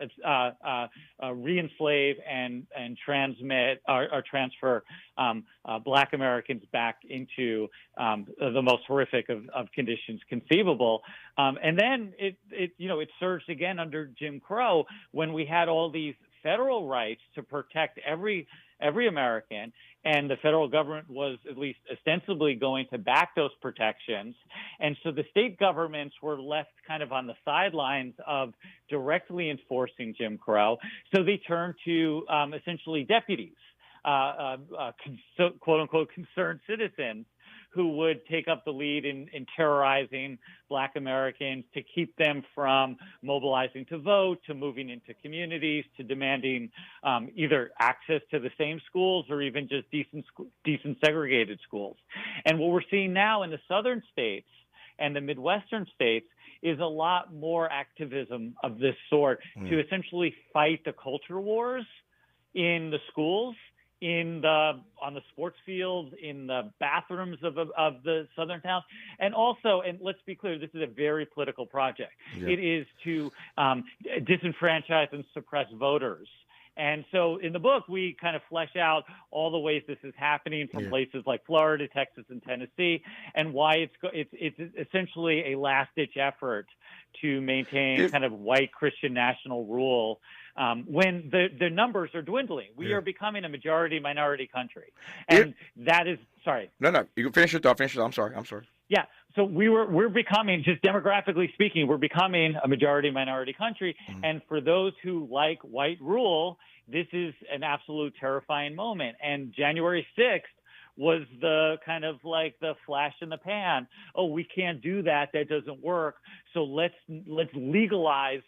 S6: re-enslave and transmit or transfer Black Americans back into the most horrific of conditions conceivable. And then it surged again under Jim Crow when we had all these federal rights to protect every American, and the federal government was at least ostensibly going to back those protections. And so the state governments were left kind of on the sidelines of directly enforcing Jim Crow. So they turned to essentially deputies, quote unquote concerned citizens, who would take up the lead in terrorizing Black Americans to keep them from mobilizing to vote, to moving into communities, to demanding either access to the same schools or even just decent segregated schools. And what we're seeing now in the southern states and the Midwestern states is a lot more activism of this sort to essentially fight the culture wars in the schools, on the sports fields, in the bathrooms of the southern towns, and also, and let's be clear, this is a very political project. Yeah. It is to disenfranchise and suppress voters. And so in the book, we kind of flesh out all the ways this is happening from places like Florida, Texas, and Tennessee, and why it's essentially a last-ditch effort to maintain kind of white Christian national rule when the numbers are dwindling. We are becoming a majority-minority country. And that is, sorry.
S7: No, you can finish your thought. I'm sorry.
S6: Yeah. So we're becoming, just demographically speaking, we're becoming a majority-minority country. And for those who like white rule, this is an absolute terrifying moment. And January 6th was the kind of like the flash in the pan. Oh, we can't do that. That doesn't work. So let's legalize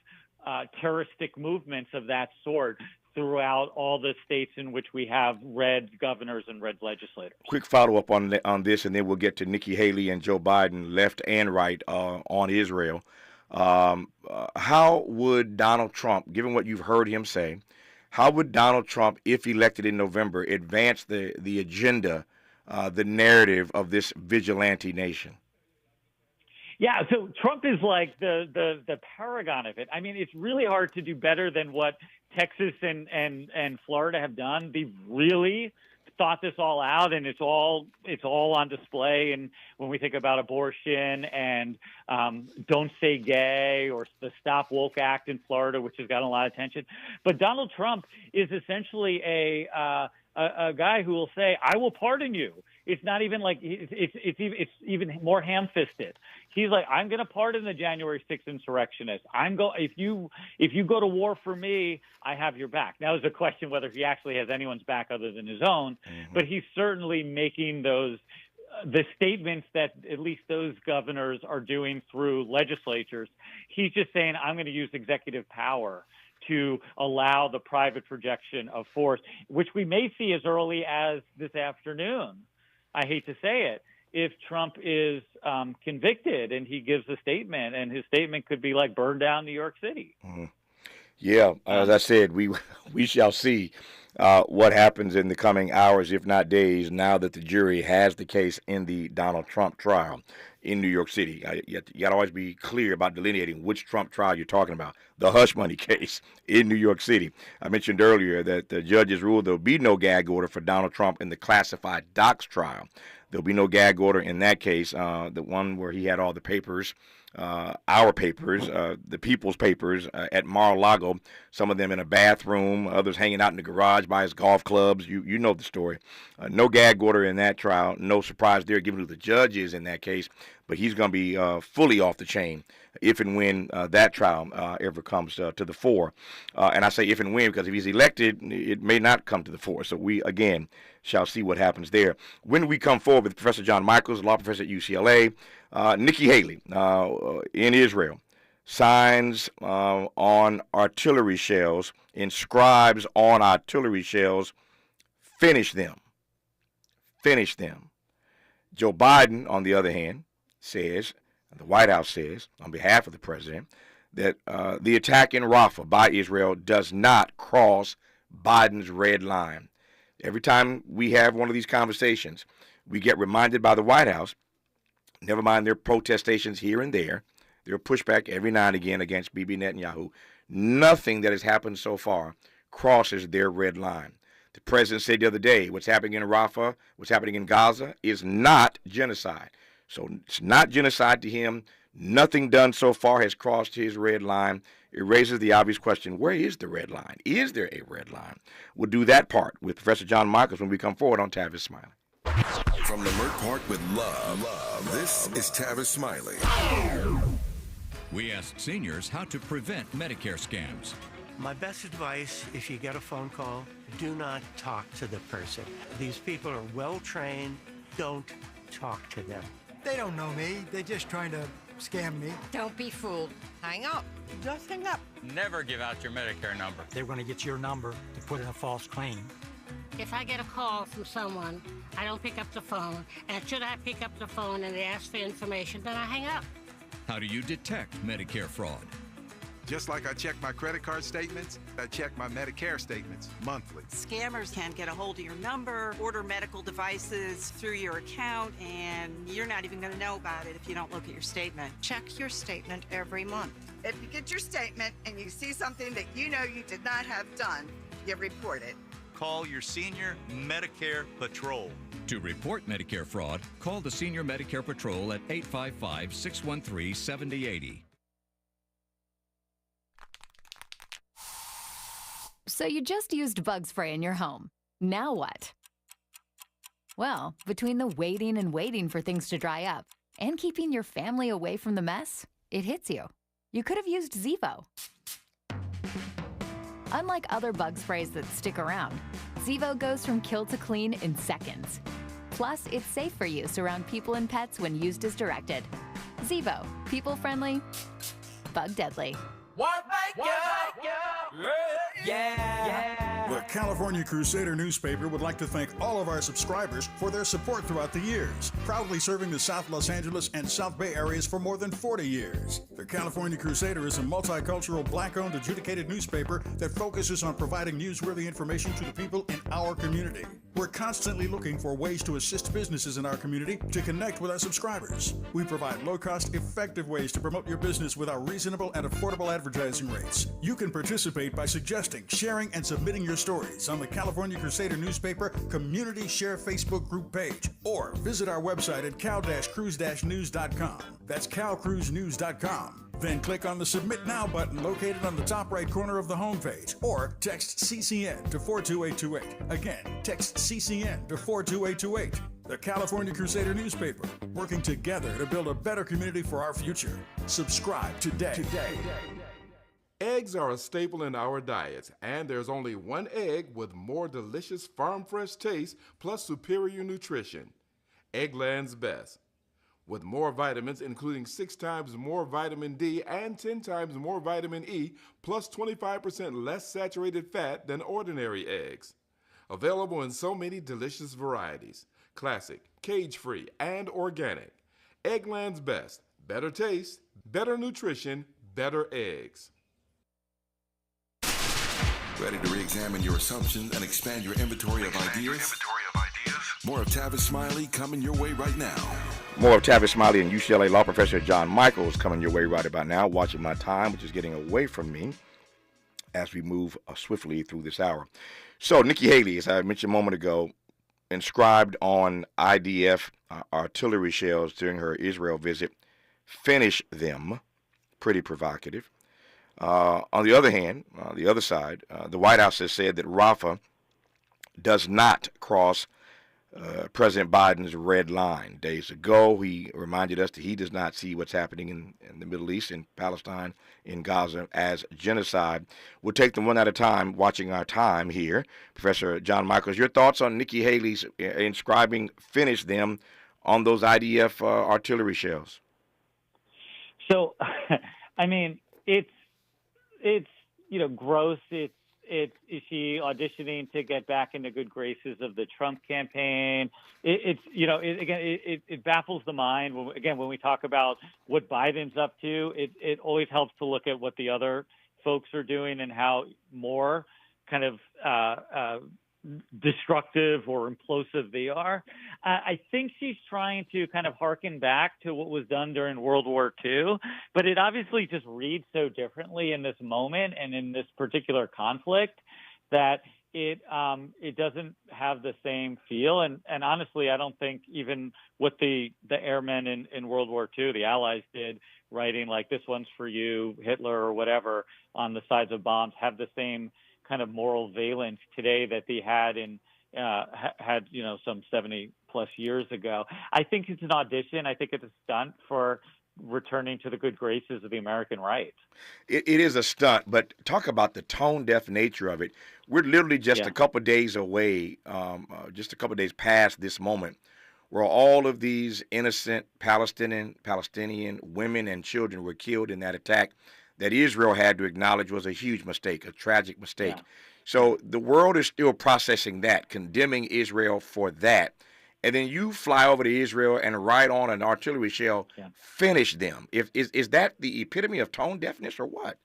S6: terroristic movements of that sort throughout all the states in which we have red governors and red legislators. Quick
S7: follow-up on this, and then we'll get to Nikki Haley and Joe Biden, left and right, on Israel. How would Donald Trump, given what you've heard him say, how would Donald Trump, if elected in November, advance the agenda, the narrative of this vigilante nation?
S6: Yeah, so Trump is like the paragon of it. I mean, it's really hard to do better than what Texas and Florida have done. They've really thought this all out, and it's all on display. And when we think about abortion and Don't Say Gay or the Stop Woke Act in Florida, which has gotten a lot of attention, but Donald Trump is essentially a guy who will say, "I will pardon you." It's not even like it's even more ham-fisted. He's like, I'm going to pardon the January 6th insurrectionists. If you go to war for me, I have your back. Now, there's a question whether he actually has anyone's back other than his own, but he's certainly making the statements that at least those governors are doing through legislatures. He's just saying, I'm going to use executive power to allow the private projection of force, which we may see as early as this afternoon. I hate to say it, if Trump is convicted and he gives a statement, and his statement could be like burn down New York City.
S7: Yeah, as I said, we shall see what happens in the coming hours, if not days, now that the jury has the case in the Donald Trump trial in New York City. You got to always be clear about delineating which Trump trial you're talking about. The hush money case in New York City. I mentioned earlier that the judges ruled there will be no gag order for Donald Trump in the classified docs trial. There'll be no gag order in that case, the one where he had all the papers, our papers, the people's papers at Mar-a-Lago, some of them in a bathroom, others hanging out in the garage by his golf clubs. You know the story. No gag order in that trial. No surprise there given who the judge is in that case, but he's going to be fully off the chain if and when that trial ever comes to the fore. And I say if and when because if he's elected, it may not come to the fore. So we, again, shall see what happens there. When we come forward with Professor John Michaels, law professor at UCLA, Nikki Haley in Israel, signs on artillery shells, inscribes on artillery shells, finish them. Finish them. Joe Biden, on the other hand, says, the White House says, on behalf of the president, that the attack in Rafah by Israel does not cross Biden's red line. Every time we have one of these conversations, we get reminded by the White House, never mind their protestations here and there, their pushback every now and again against Bibi Netanyahu, nothing that has happened so far crosses their red line. The president said the other day, what's happening in Rafah, what's happening in Gaza is not genocide. So it's not genocide to him. Nothing done so far has crossed his red line. It raises the obvious question, where is the red line? Is there a red line? We'll do that part with Professor John Michaels when we come forward on Tavis Smiley.
S4: From Leimert Park with love, this is Tavis Smiley.
S3: We asked seniors how to prevent Medicare scams.
S5: My best advice, if you get a phone call, do not talk to the person. These people are well-trained. Don't talk to them.
S9: They don't know me. They're just trying to scam me.
S10: Don't be fooled. Hang up. Just hang up.
S11: Never give out your Medicare number.
S9: They're going to get your number to put in a false claim.
S12: If I get a call from someone, I don't pick up the phone. And should I pick up the phone and they ask for information, then I hang up.
S3: How do you detect Medicare fraud?
S13: Just like I check my credit card statements, I check my Medicare statements monthly.
S28: Scammers can get a hold of your number, order medical devices through your account, and you're not even going to know about it if you don't look at your statement.
S10: Check your statement every month.
S29: If you get your statement and you see something that you know you did not have done, you report it.
S30: Call your Senior Medicare Patrol.
S3: To report Medicare fraud, call the Senior Medicare Patrol at 855-613-7080.
S31: So you just used bug spray in your home. Now what? Well, between the waiting and waiting for things to dry up and keeping your family away from the mess, it hits you. You could have used Zevo. Unlike other bug sprays that stick around, Zevo goes from kill to clean in seconds. Plus, it's safe for use around people and pets when used as directed. Zevo, people-friendly, bug-deadly.
S2: What make you? Yeah.
S32: The California Crusader newspaper would like to thank all of our subscribers for their support throughout the years, proudly serving the South Los Angeles and South Bay areas for more than 40 years. The California Crusader is a multicultural, black-owned, adjudicated newspaper that focuses on providing newsworthy information to the people in our community. We're constantly looking for ways to assist businesses in our community to connect with our subscribers. We provide low-cost, effective ways to promote your business with our reasonable and affordable advertising rates. You can participate by suggesting, sharing, and submitting your stories on the California Crusader newspaper Community Share Facebook group page, or visit our website at cal-cruise-news.com. That's calcruisenews.com. Then click on the Submit Now button located on the top right corner of the homepage, or text CCN to 42828. Again, text CCN to 42828. The California Crusader newspaper, working together to build a better community for our future. Subscribe today.
S33: Eggs are a staple in our diets, and there's only one egg with more delicious farm-fresh taste plus superior nutrition. Eggland's Best. With more vitamins, including 6 times more vitamin D and 10 times more vitamin E, plus 25% less saturated fat than ordinary eggs. Available in so many delicious varieties. Classic, cage-free, and organic. Eggland's Best. Better taste, better nutrition, better eggs.
S4: Ready to re-examine your assumptions and expand your inventory of ideas? More of Tavis Smiley coming your way right now.
S7: More of Tavis Smiley and UCLA law professor John Michaels coming your way right about now. Watching my time, which is getting away from me as we move swiftly through this hour. So Nikki Haley, as I mentioned a moment ago, inscribed on IDF artillery shells during her Israel visit, finish them. Pretty provocative. On the other hand, the other side, the White House has said that Rafah does not cross President Biden's red line. Days ago, he reminded us that he does not see what's happening in the Middle East, in Palestine, in Gaza, as genocide. We'll take them one at a time, watching our time here. Professor John Michaels, your thoughts on Nikki Haley's inscribing finish them on those IDF artillery shells?
S6: So, I mean, it's gross. Is she auditioning to get back into good graces of the Trump campaign? It baffles the mind. When we talk about what Biden's up to, it always helps to look at what the other folks are doing and how more kind of destructive or implosive they are. I think she's trying to kind of harken back to what was done during World War II, but it obviously just reads so differently in this moment and in this particular conflict that it doesn't have the same feel. And honestly, I don't think even what the airmen in World War II, the Allies did, writing like "this one's for you, Hitler" or whatever on the sides of bombs, have the same kind of moral valence today that they had had some 70 plus years ago. I think it's an audition. I think it's a stunt for returning to the good graces of the American right.
S7: It is a stunt, but talk about the tone-deaf nature of it. We're literally just a couple of days away, just a couple of days past this moment, where all of these innocent Palestinian women and children were killed in that attack that Israel had to acknowledge was a huge mistake, a tragic mistake. Yeah. So the world is still processing that, condemning Israel for that. And then you fly over to Israel and right on an artillery shell, finish them. Is that the epitome of tone deafness or what?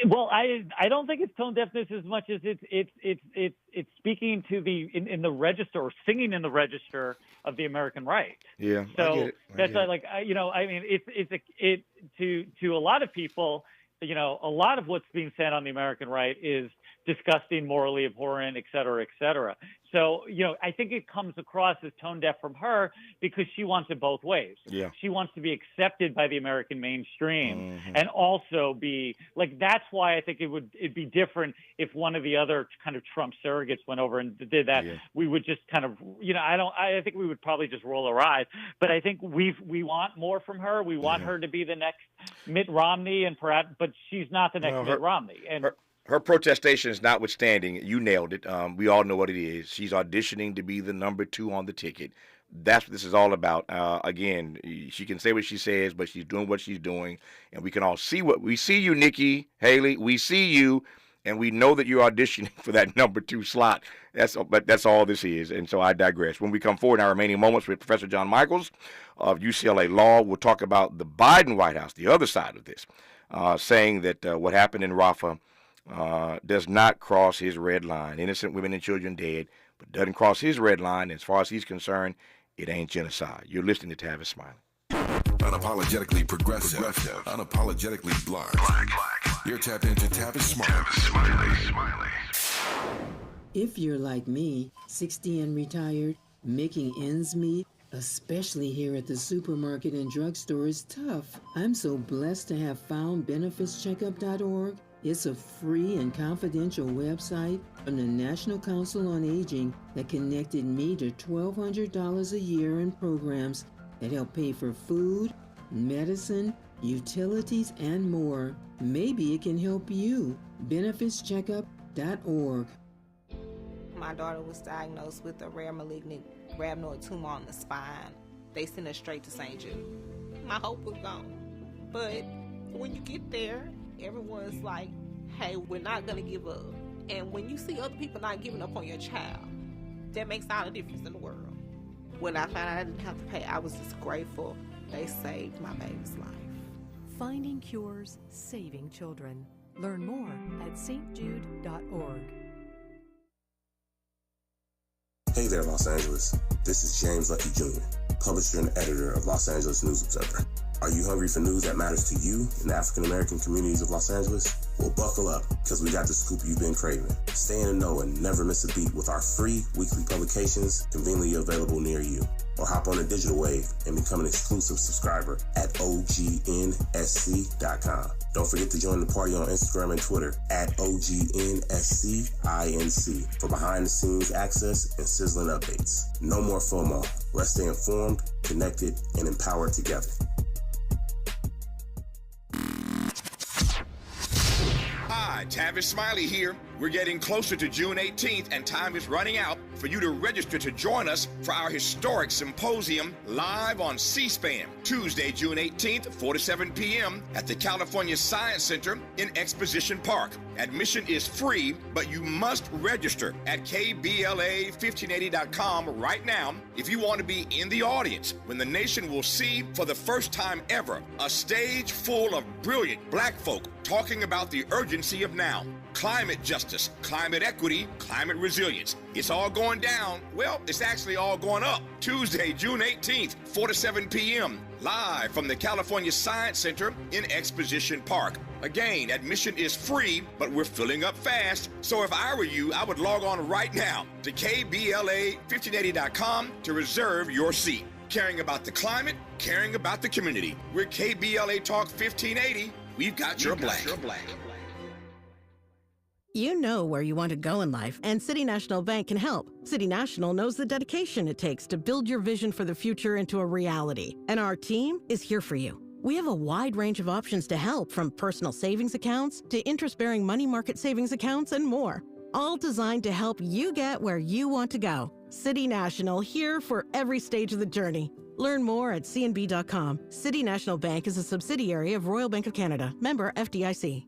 S6: Well, I don't think it's tone deafness as much as it's speaking to in the register or singing in the register of the American right.
S7: Yeah,
S6: so
S7: I get it.
S6: That's like I mean it's to a lot of people, a lot of what's being said on the American right is disgusting, morally abhorrent, et cetera, et cetera. So, I think it comes across as tone deaf from her because she wants it both ways.
S7: Yeah.
S6: She wants to be accepted by the American mainstream and also be like, that's why I think it'd be different if one of the other kind of Trump surrogates went over and did that. Yeah. We would just kind of, I think we would probably just roll our eyes, but I think we want more from her. We want her to be the next Mitt Romney but she's not the next Mitt Romney. And
S7: her protestations notwithstanding, you nailed it. We all know what it is. She's auditioning to be the number 2 on the ticket. That's what this is all about. Again, she can say what she says, but she's doing what she's doing. And we can all see we see you, Nikki Haley. We see you, and we know that you're auditioning for that number 2 slot. But that's all this is. And so I digress. When we come forward in our remaining moments with Professor John Michaels of UCLA Law, we'll talk about the Biden White House, the other side of this, saying that what happened in Rafah does not cross his red line. Innocent women and children dead, but doesn't cross his red line. As far as he's concerned, it ain't genocide. You're listening to Tavis Smiley.
S4: Unapologetically progressive. Unapologetically black. You're tapped into Tavis Smiley.
S1: If you're like me, 60 and retired, making ends meet, especially here at the supermarket and drugstore, is tough. I'm so blessed to have found benefitscheckup.org. It's a free and confidential website from the National Council on Aging that connected me to $1,200 a year in programs that help pay for food, medicine, utilities, and more. Maybe it can help you. Benefitscheckup.org.
S8: My daughter was diagnosed with a rare malignant rhabdoid tumor on the spine. They sent her straight to St. Jude. My hope was gone. But when you get there, everyone's like, hey, we're not going to give up. And when you see other people not giving up on your child, that makes all the difference in the world. When I found out I didn't have to pay, I was just grateful. They saved my baby's life.
S14: Finding cures, saving children. Learn more at stjude.org.
S15: Hey there, Los Angeles. This is James Lucky Jr., publisher and editor of Los Angeles News Observer. Are you hungry for news that matters to you in the African-American communities of Los Angeles? Well, buckle up, because we got the scoop you've been craving. Stay in the know and never miss a beat with our free weekly publications conveniently available near you. Or hop on the digital wave and become an exclusive subscriber at OGNSC.com. Don't forget to join the party on Instagram and Twitter at OGNSCINC for behind-the-scenes access and sizzling updates. No more FOMO. Let's stay informed, connected, and empowered together.
S7: Hi, Tavis Smiley here. We're getting closer to June 18th, and time is running out for you to register to join us for our historic symposium live on C-SPAN, Tuesday, June 18th, 4 to 7 p.m. at the California Science Center in Exposition Park. Admission is free, but you must register at KBLA1580.com right now if you want to be in the audience when the nation will see for the first time ever a stage full of brilliant black folk talking about the urgency of now. climate justice, climate equity, climate resilience. It's all going down. Well, it's actually all going up. Tuesday, June 18th, 4 to 7 p.m., live from the California Science Center in Exposition Park. Again, admission is free, but we're filling up fast. So if I were you, I would log on right now to KBLA1580.com to reserve your seat. Caring about the climate, caring about the community. We're KBLA Talk 1580. We've got your black.
S5: You know where you want to go in life, and City National Bank can help. City National knows the dedication it takes to build your vision for the future into a reality, and our team is here for you. We have a wide range of options to help, from personal savings accounts to interest-bearing money market savings accounts and more, all designed to help you get where you want to go. City National, here for every stage of the journey. Learn more at cnb.com. City National Bank is a subsidiary of Royal Bank of Canada, member FDIC.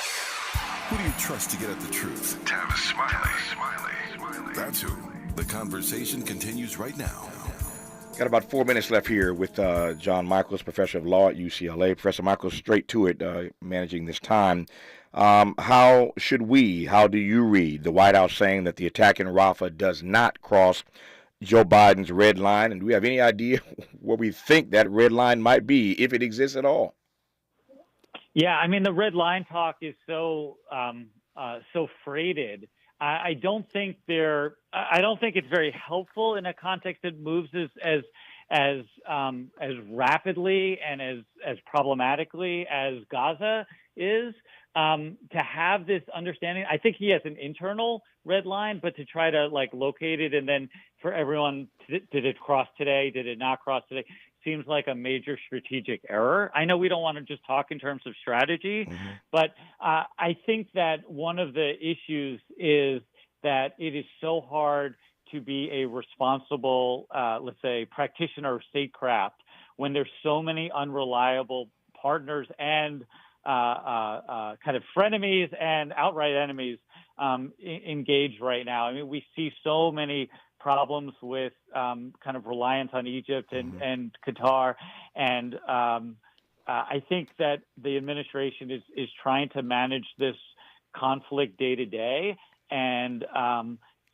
S4: Who do you trust to get at the truth? Tavis Smiley. That's who. The conversation continues right now.
S7: Got about 4 minutes left here with John Michaels, professor of law at UCLA. Professor Michaels, straight to it, managing this time. How do you read the White House saying that the attack in Rafah does not cross Joe Biden's red line? And do we have any idea where we think that red line might be, if it exists at all?
S6: Yeah, I mean, the red line talk is so freighted. I don't think it's very helpful in a context that moves as rapidly and as problematically as Gaza is. To have this understanding, I think he has an internal red line, but to try to locate it and then for everyone, did it cross today? Did it not cross today? Seems like a major strategic error. I know we don't want to just talk in terms of strategy, but I think that one of the issues is that it is so hard to be a responsible, let's say, practitioner of statecraft when there's so many unreliable partners and kind of frenemies and outright enemies engaged right now. I mean, we see so many problems with kind of reliance on Egypt and Qatar. And I think that the administration is trying to manage this conflict day to day. And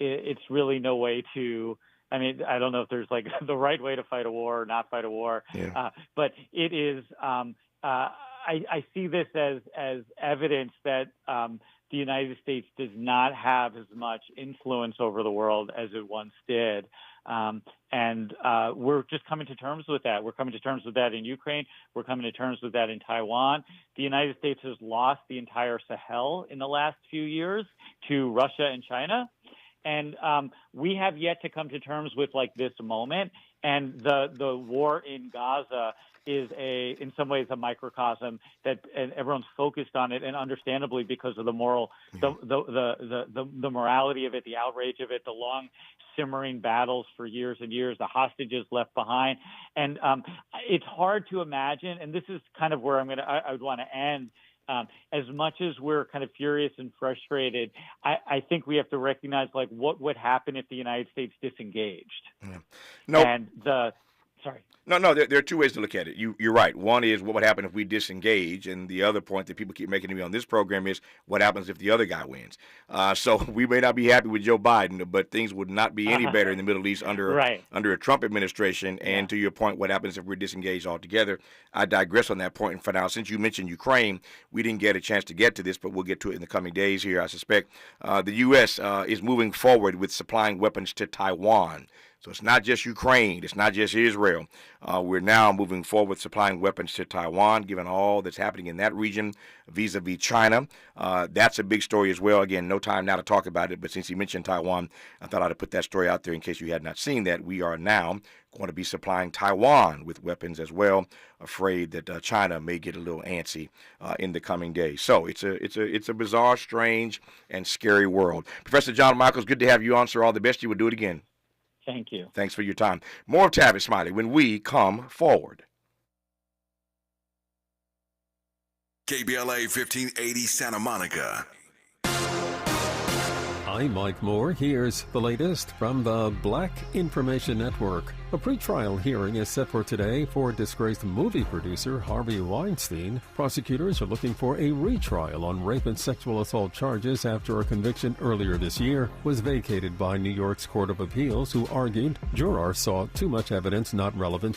S6: it's really no way to, I mean, I don't know if there's the right way to fight a war or not fight a war, but it is, I see this as evidence that the United States does not have as much influence over the world as it once did. And we're just coming to terms with that. We're coming to terms with that in Ukraine. We're coming to terms with that in Taiwan. The United States has lost the entire Sahel in the last few years to Russia and China. And we have yet to come to terms with this moment. And the war in Gaza is in some ways a microcosm that, and everyone's focused on it, and understandably because of the moral, the morality of it, the outrage of it, the long simmering battles for years and years, the hostages left behind, and it's hard to imagine. And this is kind of where I would want to end. As much as we're kind of furious and frustrated, I think we have to recognize what would happen if the United States disengaged.
S7: Yeah. No.
S6: And sorry.
S7: No, there are two ways to look at it. You're right. One is what would happen if we disengage, and the other point that people keep making to me on this program is what happens if the other guy wins. So we may not be happy with Joe Biden, but things would not be any better in the Middle East under a Trump administration. And to your point, what happens if we're disengaged altogether? I digress on that point. And for now, since you mentioned Ukraine, we didn't get a chance to get to this, but we'll get to it in the coming days here, I suspect. The U.S. Is moving forward with supplying weapons to Taiwan. So it's not just Ukraine. It's not just Israel. We're now moving forward with supplying weapons to Taiwan, given all that's happening in that region vis-a-vis China. That's a big story as well. Again, no time now to talk about it, but since you mentioned Taiwan, I thought I'd put that story out there in case you had not seen that. We are now going to be supplying Taiwan with weapons as well, afraid that China may get a little antsy in the coming days. So it's a bizarre, strange, and scary world. Professor John Michaels, good to have you on, sir. All the best. You will do it again.
S6: Thank you.
S7: Thanks for your time. More of Tavis Smiley when we come forward.
S4: KBLA 1580 Santa Monica.
S11: I'm Mike Moore. Here's the latest from the Black Information Network. A pretrial hearing is set for today for disgraced movie producer Harvey Weinstein. Prosecutors are looking for a retrial on rape and sexual assault charges after a conviction earlier this year was vacated by New York's Court of Appeals, who argued jurors saw too much evidence not relevant to